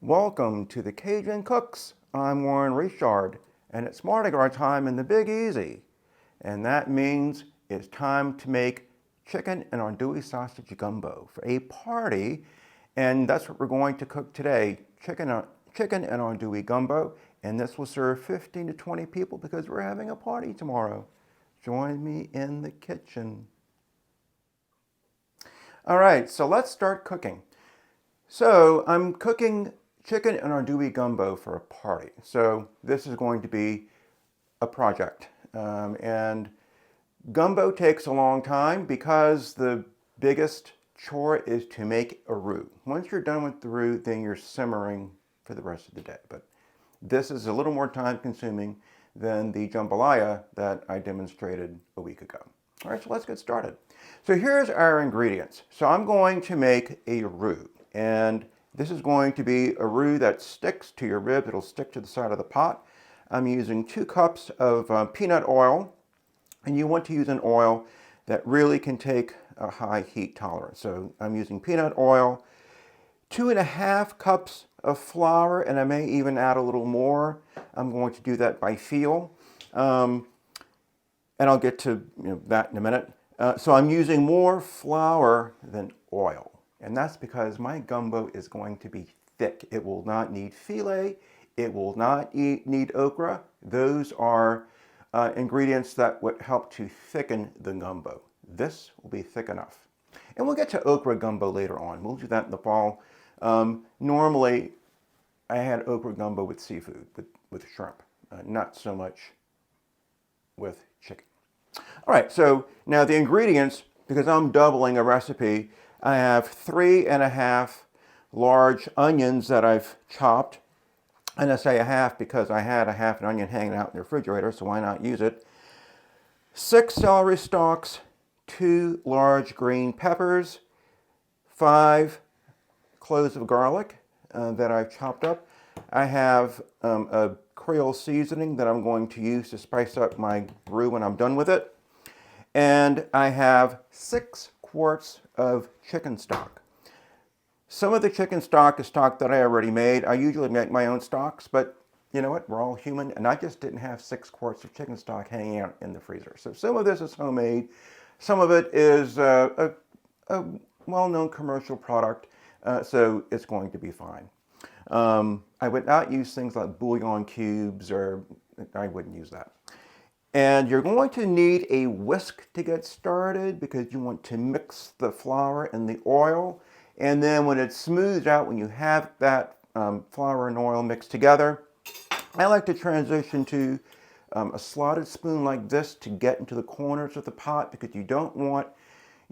Welcome to the Cajun Cooks. I'm Warren Richard, and it's Mardi Gras time in the Big Easy. And that means it's time to make chicken and andouille sausage gumbo for a party. And that's what we're going to cook today, chicken and andouille gumbo. And this will serve 15 to 20 people because we're having a party tomorrow. Join me in the kitchen. All right, so let's start cooking. So I'm cooking chicken and andouille gumbo for a party. So this is going to be a project. And gumbo takes a long time because the biggest chore is to make a roux. Once you're done with the roux, then you're simmering for the rest of the day. But this is a little more time consuming than the jambalaya that I demonstrated a week ago. All right, so let's get started. So here's our ingredients. So I'm going to make a roux, and this is going to be a roux that sticks to your ribs. It'll stick to the side of the pot. I'm using 2 cups of peanut oil, and you want to use an oil that really can take a high heat tolerance. So I'm using peanut oil, 2.5 cups of flour, and I may even add a little more. I'm going to do that by feel. And I'll get to that in a minute. So I'm using more flour than oil. And that's because my gumbo is going to be thick. It will not need filet. It will not need okra. Those are ingredients that would help to thicken the gumbo. This will be thick enough. And we'll get to okra gumbo later on. We'll do that in the fall. Normally, I had okra gumbo with seafood, with shrimp, not so much with chicken. All right, so now the ingredients, because I'm doubling a recipe, I have 3.5 large onions that I've chopped. And I say a half because I had a half an onion hanging out in the refrigerator, so why not use it? 6 celery stalks, 2 large green peppers, 5 cloves of garlic that I've chopped up. I have a Creole seasoning that I'm going to use to spice up my roux when I'm done with it. And I have 6 quarts of chicken stock. Some of the chicken stock is stock that I already made. I usually make my own stocks, but you know what? We're all human, and I just didn't have 6 quarts of chicken stock hanging out in the freezer. So some of this is homemade. Some of it is a well-known commercial product, so it's going to be fine. I would not use things like bouillon cubes, or I wouldn't use that. And you're going to need a whisk to get started because you want to mix the flour and the oil. And then when it's smoothed out, when you have that flour and oil mixed together, I like to transition to a slotted spoon like this to get into the corners of the pot because you don't want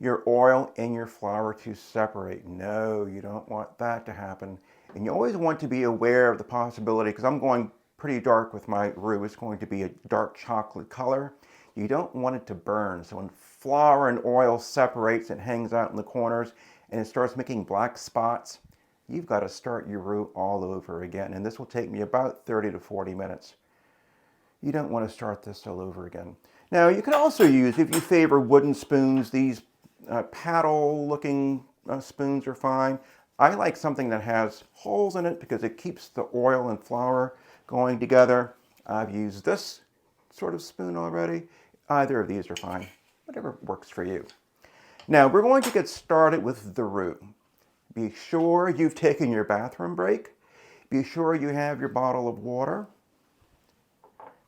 your oil and your flour to separate. No, you don't want that to happen. And you always want to be aware of the possibility, because I'm going pretty dark with my roux. It's going to be a dark chocolate color. You don't want it to burn. So when flour and oil separates and hangs out in the corners and it starts making black spots, you've got to start your roux all over again. And this will take me about 30 to 40 minutes. You don't want to start this all over again. Now you can also use, if you favor wooden spoons, these paddle looking spoons are fine. I like something that has holes in it because it keeps the oil and flour going together. I've used this sort of spoon already. Either of these are fine, whatever works for you. Now we're going to get started with the roux. Be sure you've taken your bathroom break. Be sure you have your bottle of water.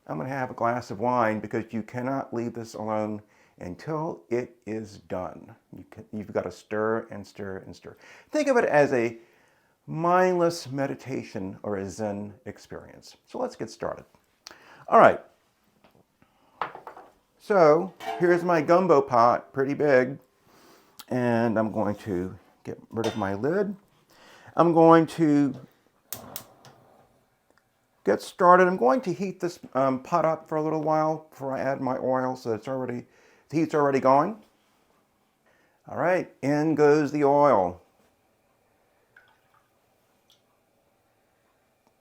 I'm going to have a glass of wine because you cannot leave this alone until it is done. You've got to stir and stir and stir. Think of it as a mindless meditation or a Zen experience. So let's get started. All right. So here's my gumbo pot, pretty big. And I'm going to get rid of my lid. I'm going to get started. I'm going to heat this pot up for a little while before I add my oil so the heat's already going. All right, in goes the oil.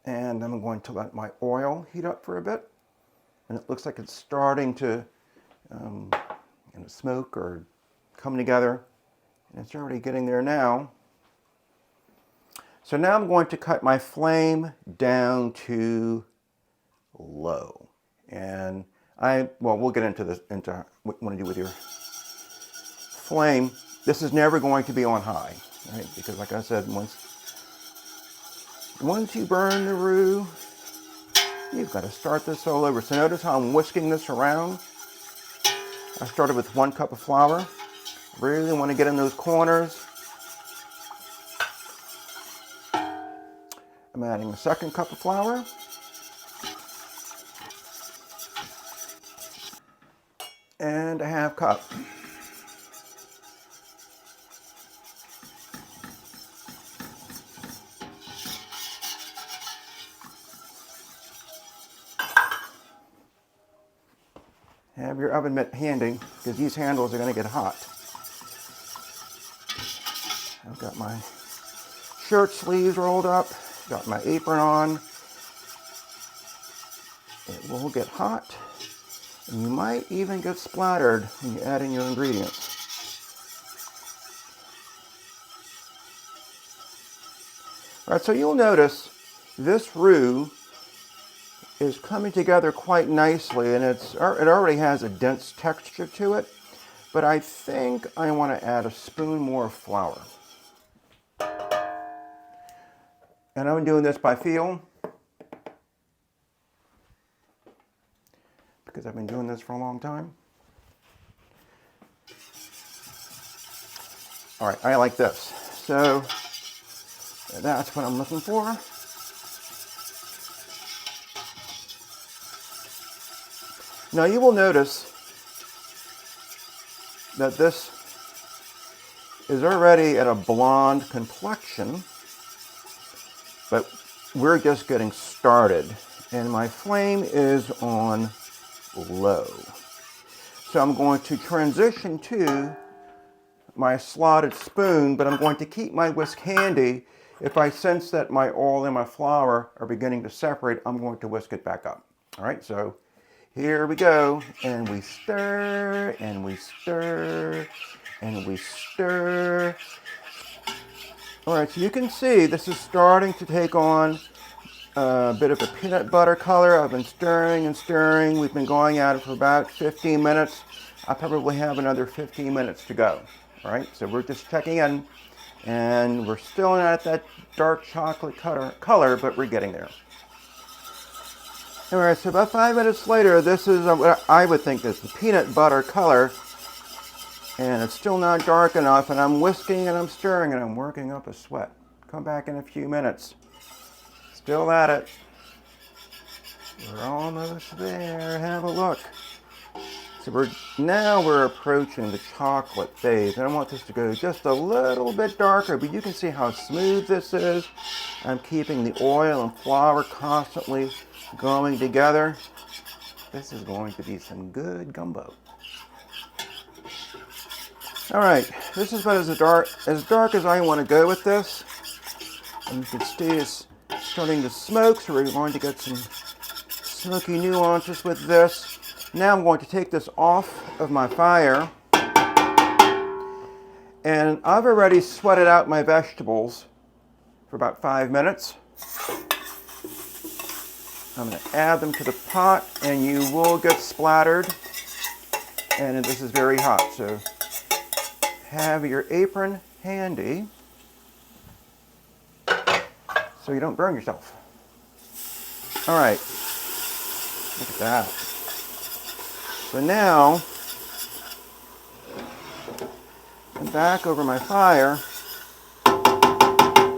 And I'm going to let my oil heat up for a bit. And it looks like it's starting to smoke or come together. And it's already getting there now. So now I'm going to cut my flame down to low. And well, we'll get into this, into what you want to do with your flame. This is never going to be on high, right? Because like I said, once you burn the roux, you've got to start this all over. So notice how I'm whisking this around. I started with 1 cup of flour. Really want to get in those corners. I'm adding a 2nd cup of flour. And a 1/2 cup. Have your oven mitt handy because these handles are going to get hot. I've got my shirt sleeves rolled up, got my apron on. It will get hot, and you might even get splattered when you add in your ingredients. All right, so you'll notice this roux is coming together quite nicely, and it already has a dense texture to it, but I think I want to add a spoon more of flour. And I'm doing this by feel, because I've been doing this for a long time. All right, I like this. So that's what I'm looking for. Now you will notice that this is already at a blonde complexion, but we're just getting started. And my flame is on low. So I'm going to transition to my slotted spoon, but I'm going to keep my whisk handy. If I sense that my oil and my flour are beginning to separate, I'm going to whisk it back up. All right, so here we go, and we stir, and we stir, and we stir. All right, so you can see this is starting to take on a bit of a peanut butter color. I've been stirring and stirring. We've been going at it for about 15 minutes. I probably have another 15 minutes to go. All right, so we're just checking in, and we're still not at that dark chocolate color, but we're getting there. All right, so about 5 minutes later, this is what I would think is the peanut butter color, and it's still not dark enough, and I'm whisking and I'm stirring and I'm working up a sweat. Come back in a few minutes. Still at it. We're almost there. Have a look. So now we're approaching the chocolate phase, and I want this to go just a little bit darker, but you can see how smooth this is. I'm keeping the oil and flour constantly going together. This is going to be some good gumbo. All right, this is about as dark as I want to go with this. And you can see it's starting to smoke, so we're going to get some smoky nuances with this. Now I'm going to take this off of my fire. And I've already sweated out my vegetables for about 5 minutes. I'm going to add them to the pot, and you will get splattered. And this is very hot, so have your apron handy so you don't burn yourself. All right, look at that. So now, I'm back over my fire,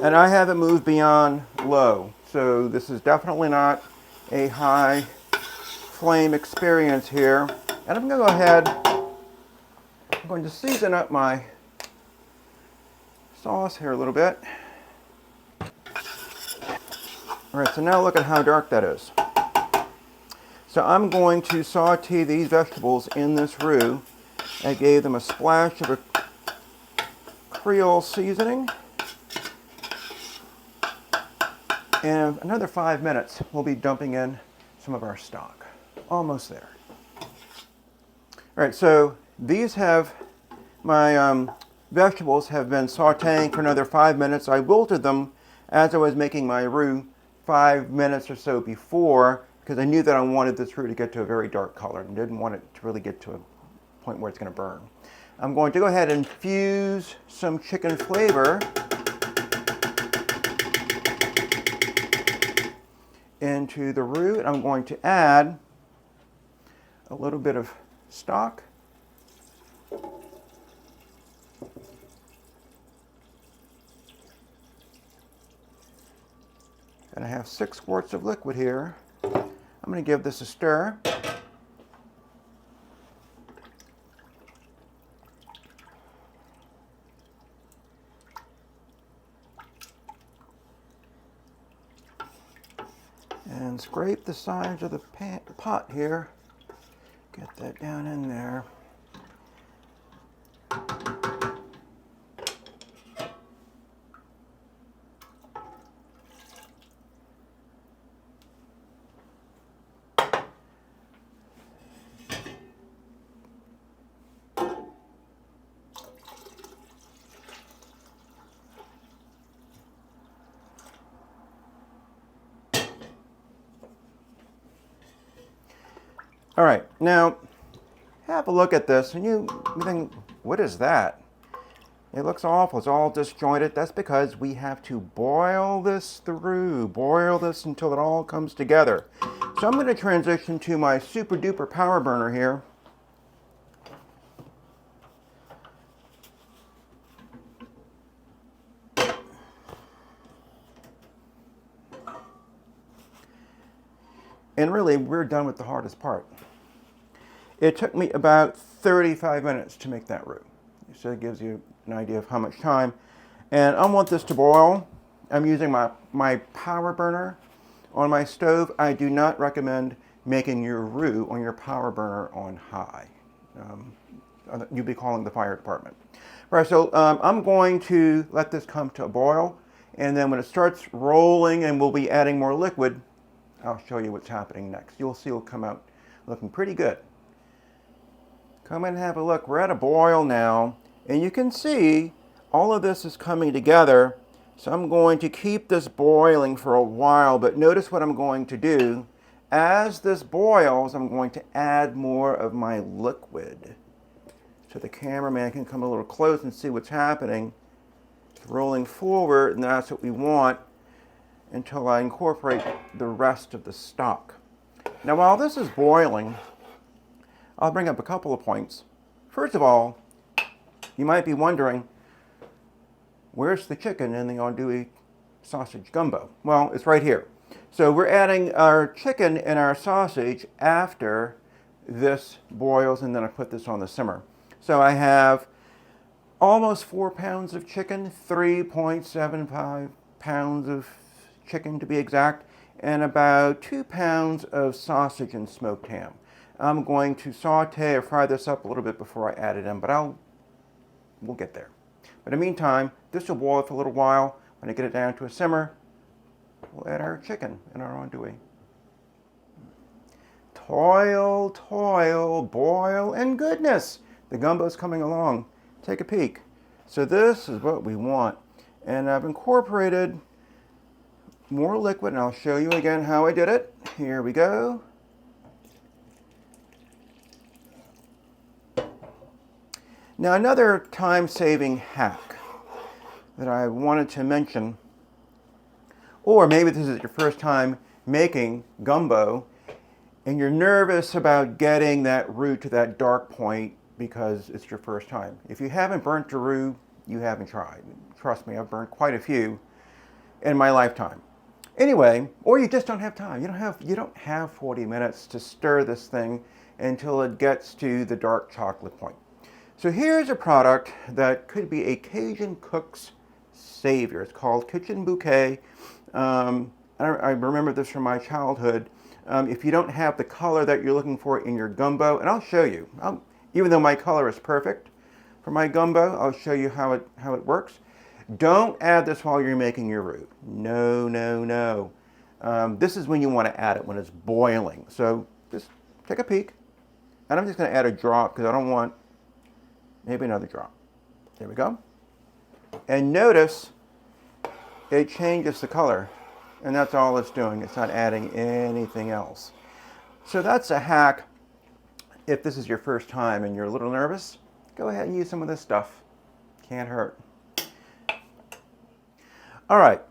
and I haven't moved beyond low. So this is definitely not a high flame experience here. And I'm going to go ahead, I'm going to season up my sauce here a little bit. All right, so now look at how dark that is. So I'm going to saute these vegetables in this roux. I gave them a splash of a Creole seasoning. And another 5 minutes, we'll be dumping in some of our stock. Almost there. All right, so these have, my vegetables have been sauteing for another 5 minutes. I wilted them as I was making my roux 5 minutes or so before, because I knew that I wanted this roux to get to a very dark color and didn't want it to really get to a point where it's going to burn. I'm going to go ahead and infuse some chicken flavor into the roux, and I'm going to add a little bit of stock. And I have 6 quarts of liquid here. I'm going to give this a stir. And scrape the sides of the pot here. Get that down in there. All right, now have a look at this and you think, what is that? It looks awful, it's all disjointed. That's because we have to boil this through, boil this until it all comes together. So I'm going to transition to my super duper power burner here. And really, we're done with the hardest part. It took me about 35 minutes to make that roux. So it gives you an idea of how much time. And I want this to boil. I'm using my power burner on my stove. I do not recommend making your roux on your power burner on high. You'll be calling the fire department. All right, so I'm going to let this come to a boil. And then when it starts rolling and we'll be adding more liquid, I'll show you what's happening next. You'll see it'll come out looking pretty good. Come and have a look. We're at a boil now, and you can see all of this is coming together. So I'm going to keep this boiling for a while, but notice what I'm going to do. As this boils, I'm going to add more of my liquid. So the cameraman can come a little close and see what's happening. It's rolling forward, and that's what we want until I incorporate the rest of the stock. Now while this is boiling, I'll bring up a couple of points. First of all, you might be wondering, where's the chicken in the andouille sausage gumbo? Well, it's right here. So we're adding our chicken and our sausage after this boils, and then I put this on the simmer. So I have almost 4 pounds of chicken, 3.75 pounds of chicken to be exact, and about 2 pounds of sausage and smoked ham. I'm going to saute or fry this up a little bit before I add it in, but we'll get there. But in the meantime, this will boil for a little while. When I get it down to a simmer, we'll add our chicken and our andouille. Toil, toil, boil, and goodness, the gumbo's coming along. Take a peek. So this is what we want. And I've incorporated more liquid, and I'll show you again how I did it. Here we go. Now another time-saving hack that I wanted to mention, or maybe this is your first time making gumbo and you're nervous about getting that roux to that dark point because it's your first time. If you haven't burnt a roux, you haven't tried. Trust me, I've burnt quite a few in my lifetime. Anyway, or you just don't have time. You don't have 40 minutes to stir this thing until it gets to the dark chocolate point. So here's a product that could be a Cajun Cooks savior. It's called Kitchen Bouquet. I remember this from my childhood. If you don't have the color that you're looking for in your gumbo, and I'll show you. Even though my color is perfect for my gumbo, I'll show you how it works. Don't add this while you're making your roux. No, no, no. This is when you want to add it, when it's boiling. So just take a peek. And I'm just going to add a drop because I don't want maybe another drop. There we go. And notice it changes the color. And that's all it's doing. It's not adding anything else. So that's a hack. If this is your first time and you're a little nervous, go ahead and use some of this stuff. Can't hurt. All right.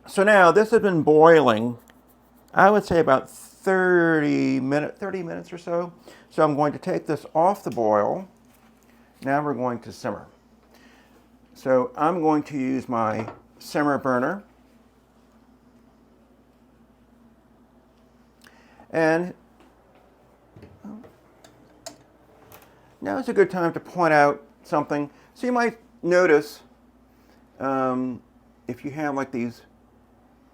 So now this has been boiling, I would say about 30 minutes or so. So I'm going to take this off the boil. Now we're going to simmer. So I'm going to use my simmer burner. And now is a good time to point out something. So you might notice if you have like these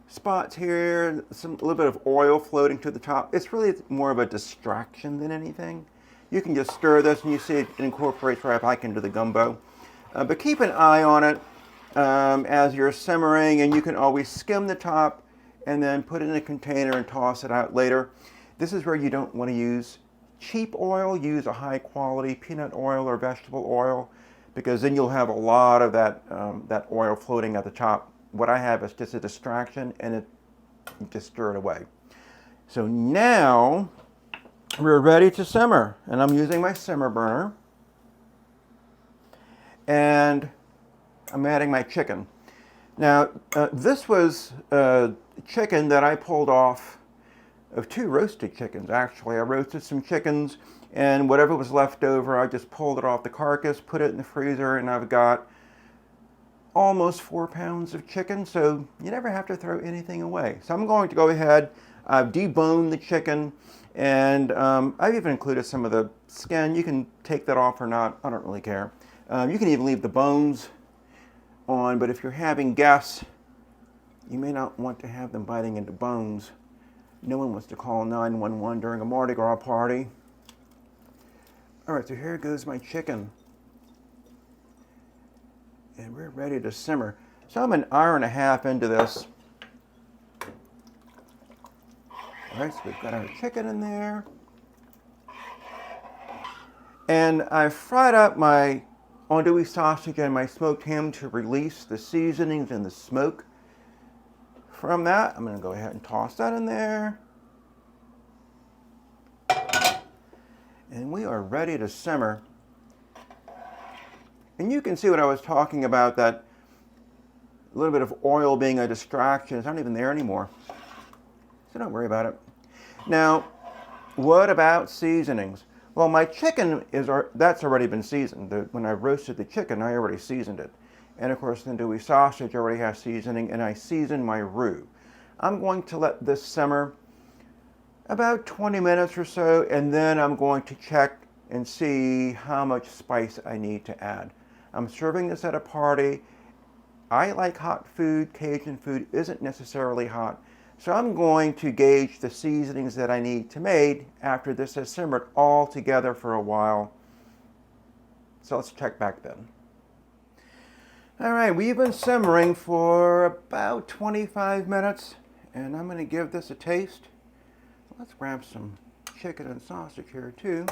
spots here, a little bit of oil floating to the top. It's really more of a distraction than anything. You can just stir this and you see it incorporates right back into the gumbo. But keep an eye on it as you're simmering, and you can always skim the top and then put it in a container and toss it out later. This is where you don't want to use cheap oil. Use a high quality peanut oil or vegetable oil, because then you'll have a lot of that, that oil floating at the top. What I have is just a distraction, and it just stir it away. So now we're ready to simmer, and I'm using my simmer burner, and I'm adding my chicken. Now this was chicken that I pulled off of 2 roasted chickens. Actually, I roasted some chickens, and whatever was left over, I just pulled it off the carcass, put it in the freezer, and I've got almost 4 pounds of chicken, so you never have to throw anything away. So I'm going to go ahead, I've deboned the chicken, and I've even included some of the skin. You can take that off or not, I don't really care. You can even leave the bones on, but if you're having guests, you may not want to have them biting into bones. No one wants to call 911 during a Mardi Gras party. All right, so here goes my chicken. And we're ready to simmer. So I'm an hour and a half into this. All right, so we've got our chicken in there. And I fried up my andouille sausage and my smoked ham to release the seasonings and the smoke from that. I'm going to go ahead and toss that in there. And we are ready to simmer. And you can see what I was talking about, that a little bit of oil being a distraction. It's not even there anymore. So don't worry about it. Now, what about seasonings? Well, my chicken, that's already been seasoned. When I roasted the chicken, I already seasoned it. And of course, the andouille sausage already has seasoning, and I seasoned my roux. I'm going to let this simmer about 20 minutes or so, and then I'm going to check and see how much spice I need to add. I'm serving this at a party. I like hot food. Cajun food isn't necessarily hot. So I'm going to gauge the seasonings that I need to make after this has simmered all together for a while. So let's check back then. All right, we've been simmering for about 25 minutes, and I'm going to give this a taste. Let's grab some chicken and sausage here too.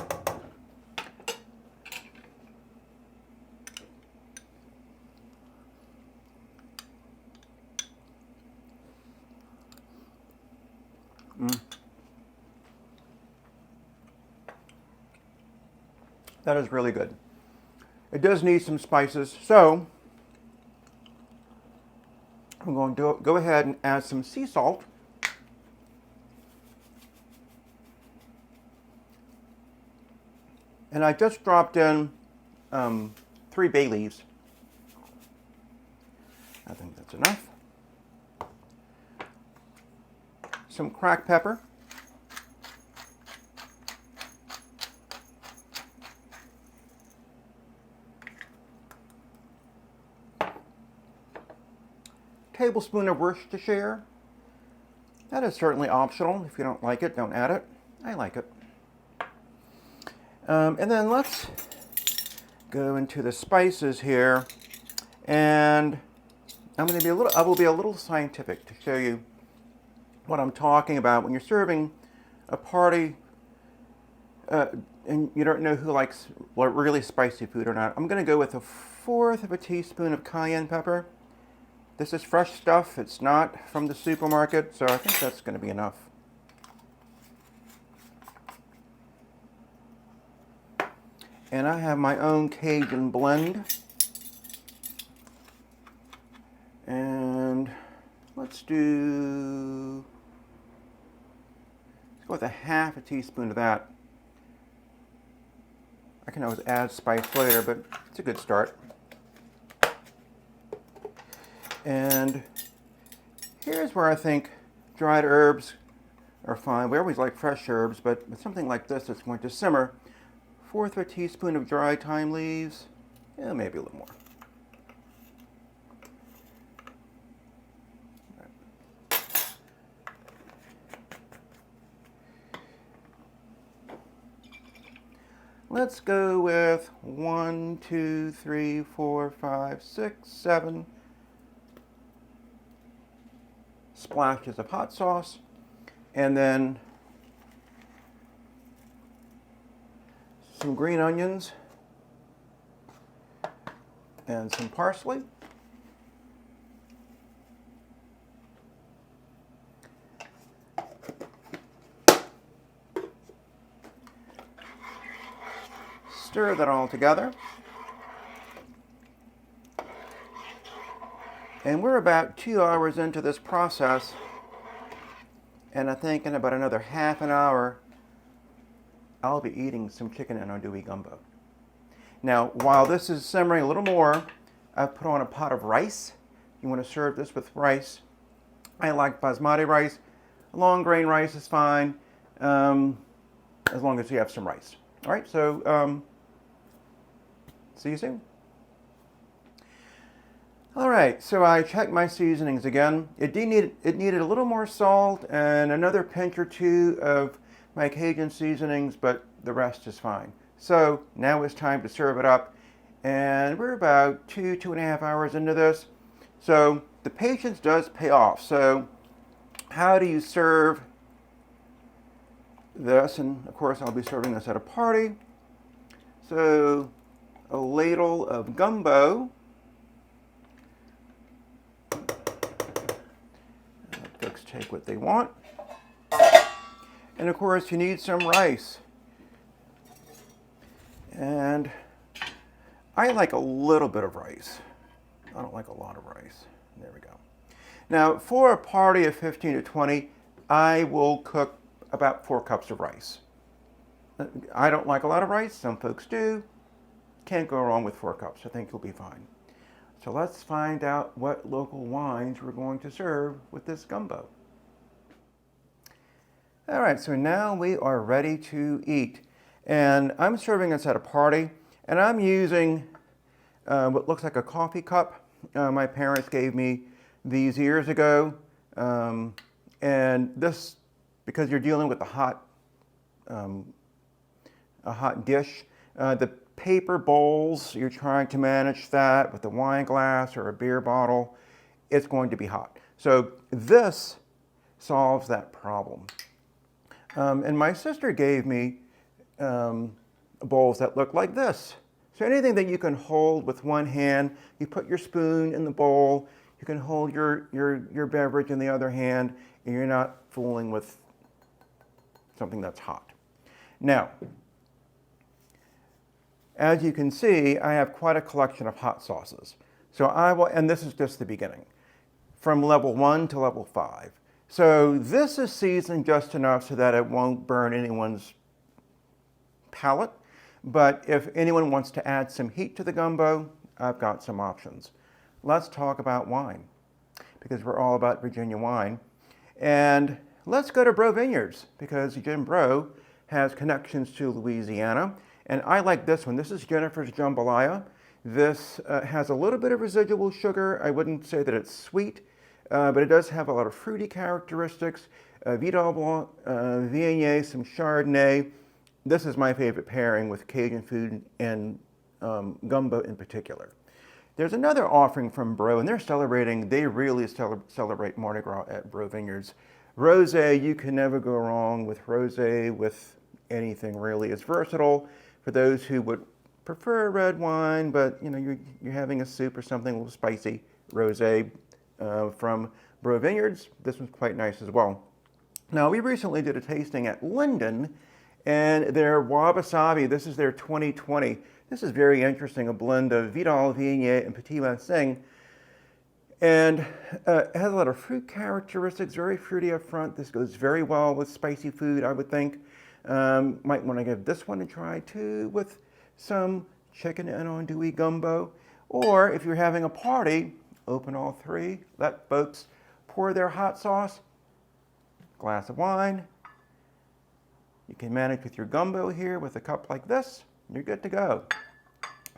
That is really good. It does need some spices, so I'm going to go ahead and add some sea salt. And I just dropped in 3 bay leaves. I think that's enough. Some cracked pepper. Tablespoon of Worcestershire. That is certainly optional. If you don't like it, don't add it. I like it. And then let's go into the spices here, and I will be a little scientific to show you what I'm talking about when you're serving a party and you don't know who likes really spicy food or not. I'm going to go with 1/4 of a teaspoon of cayenne pepper. This is fresh stuff. It's not from the supermarket, so I think that's going to be enough. And I have my own Cajun blend. And let's go with a half a teaspoon of that. I can always add spice later, but it's a good start. And here's where I think dried herbs are fine. We always like fresh herbs, but with something like this that's going to simmer, 1/4 of a teaspoon of dried thyme leaves, yeah, maybe a little more. Let's go with 1, 2, 3, 4, 5, 6, 7 splashes of hot sauce, and then some green onions and some parsley. Stir that all together. And we're about 2 hours into this process, and I think in about another half an hour, I'll be eating some chicken and andouille gumbo. Now, while this is simmering a little more, I've put on a pot of rice. You want to serve this with rice. I like basmati rice. Long grain rice is fine, as long as you have some rice. All right, so see you soon. All right, so I checked my seasonings again. It needed a little more salt and another pinch or two of my Cajun seasonings, but the rest is fine. So now it's time to serve it up, and we're about 2.5 hours into this. So the patience does pay off. So how do you serve this? And of course I'll be serving this at a party. So a ladle of gumbo. Folks take what they want. And of course you need some rice. And I like a little bit of rice. I don't like a lot of rice. There we go. Now for a party of 15 to 20, I will cook about 4 cups of rice. I don't like a lot of rice, some folks do. Can't go wrong with 4 cups. I think you'll be fine. So let's find out what local wines we're going to serve with this gumbo. All right, so now we are ready to eat. And I'm serving this at a party, and I'm using what looks like a coffee cup. My parents gave me these years ago. And this, because you're dealing with a hot dish, the paper bowls, you're trying to manage that with a wine glass or a beer bottle, it's going to be hot. So this solves that problem. And my sister gave me bowls that look like this. So anything that you can hold with one hand, you put your spoon in the bowl, you can hold your beverage in the other hand, and you're not fooling with something that's hot. Now, as you can see, I have quite a collection of hot sauces. So I will, and this is just the beginning, from level 1 to level 5. So this is seasoned just enough so that it won't burn anyone's palate. But if anyone wants to add some heat to the gumbo, I've got some options. Let's talk about wine, because we're all about Virginia wine. And let's go to Bro Vineyards, because Jim Bro has connections to Louisiana. And I like this one. This is Jennifer's Jambalaya. This has a little bit of residual sugar. I wouldn't say that it's sweet, but it does have a lot of fruity characteristics. Vidal Blanc, Viognier, some Chardonnay. This is my favorite pairing with Cajun food and gumbo in particular. There's another offering from Bro, and they really celebrate Mardi Gras at Bro Vineyards. Rosé, you can never go wrong with rosé, with anything really. It's versatile for those who would prefer red wine, but you know, you're having a soup or something a little spicy. Rosé, from Bro Vineyards. This one's quite nice as well. Now, we recently did a tasting at Linden, and their wabi-sabi, this is their 2020. This is very interesting, a blend of Vidal Viognier and Petit Manseng. And it has a lot of fruit characteristics, very fruity up front. This goes very well with spicy food, I would think. Might want to give this one a try too with some chicken and andouille gumbo. Or if you're having a party, open all three, let folks pour their hot sauce, glass of wine. You can manage with your gumbo here with a cup like this. You're good to go.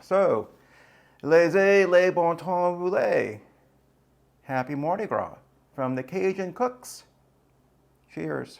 So, laissez les bon temps rouler. Happy Mardi Gras from the Cajun Cooks. Cheers.